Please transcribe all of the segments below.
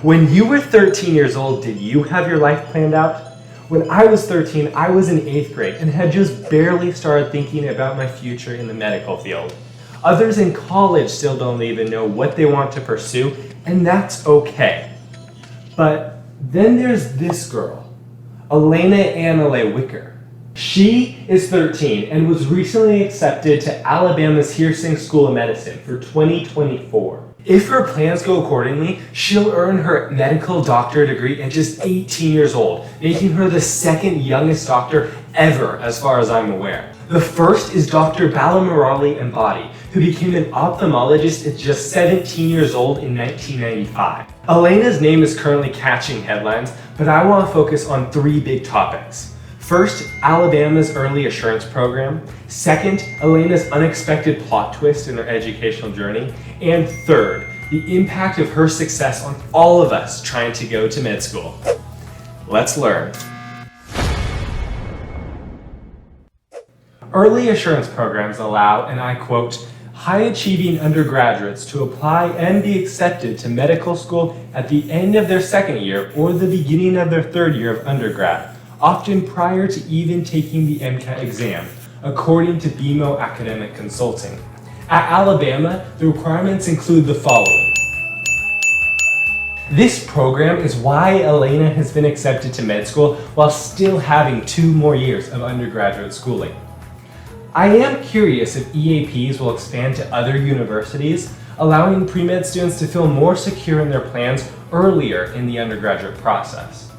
When you were 13 years old, did you have your life planned out? When I was 13, I was in 8th grade and had just barely started thinking about my future in the medical field. Others in college still don't even know what they want to pursue, and that's okay. But then there's this girl, Alena Wicker. She is 13 and was recently accepted to Alabama's Hearsing School of Medicine for 2024. If her plans go accordingly, she'll earn her medical doctorate degree at just 18 years old, making her the second youngest doctor ever as far as I'm aware. The first is Dr. Balamurali Embadi, who became an ophthalmologist at just 17 years old in 1995. Alena's name is currently catching headlines, but I want to focus on 3 big topics. First, Alabama's early assurance program. Second, Alena's unexpected plot twist in her educational journey. And third, the impact of her success on all of us trying to go to med school. Let's learn. Early assurance programs allow, and I quote, high-achieving undergraduates to apply and be accepted to medical school at the end of their second year or the beginning of their third year of undergrad, often prior to even taking the MCAT exam, according to BMO Academic Consulting. At Alabama, the requirements include the following. This program is why Alena has been accepted to med school while still having 2 more years of undergraduate schooling. I am curious if EAPs will expand to other universities, allowing pre-med students to feel more secure in their plans earlier in the undergraduate process.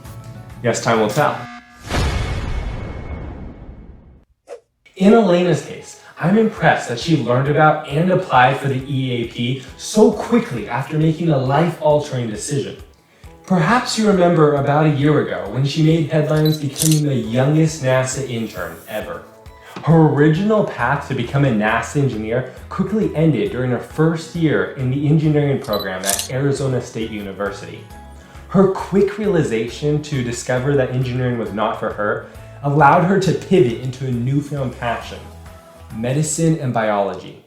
Yes, time will tell. In Alena's case, I'm impressed that she learned about and applied for the EAP so quickly after making a life-altering decision. Perhaps you remember about a year ago when she made headlines becoming the youngest NASA intern ever. Her original path to become a NASA engineer quickly ended during her first year in the engineering program at Arizona State University. Her quick realization to discover that engineering was not for her allowed her to pivot into a newfound passion, medicine and biology.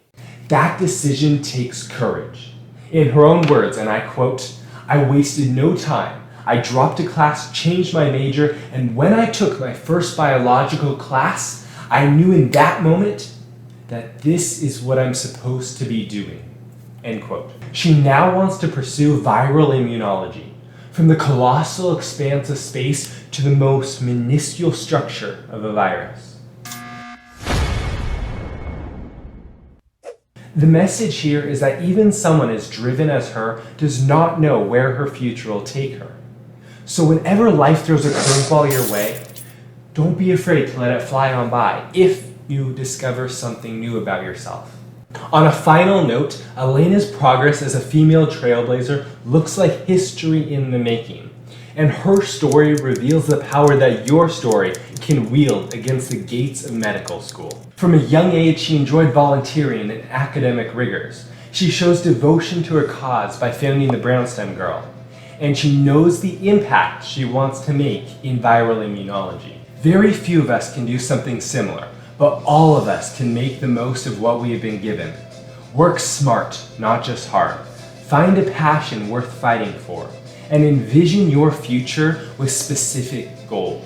That decision takes courage. In her own words, and I quote, "I wasted no time. I dropped a class, changed my major, and when I took my first biological class, I knew in that moment that this is what I'm supposed to be doing." End quote. She now wants to pursue viral immunology, from the colossal expanse of space to the most minuscule structure of a virus. The message here is that even someone as driven as her does not know where her future will take her. So whenever life throws a curveball your way, don't be afraid to let it fly on by if you discover something new about yourself. On a final note, Alena's progress as a female trailblazer looks like history in the making, and her story reveals the power that your story can wield against the gates of medical school. From a young age, she enjoyed volunteering and academic rigors. She shows devotion to her cause by founding the Brownstem Girl, and she knows the impact she wants to make in viral immunology. Very few of us can do something similar, but all of us can make the most of what we have been given. Work smart, not just hard. Find a passion worth fighting for, and envision your future with specific goals.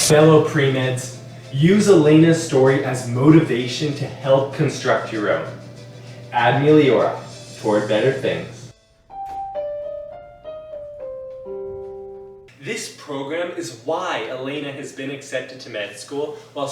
Fellow pre-meds, use Alena's story as motivation to help construct your own. Ad Meliora, toward better things. This program is why Alena has been accepted to med school while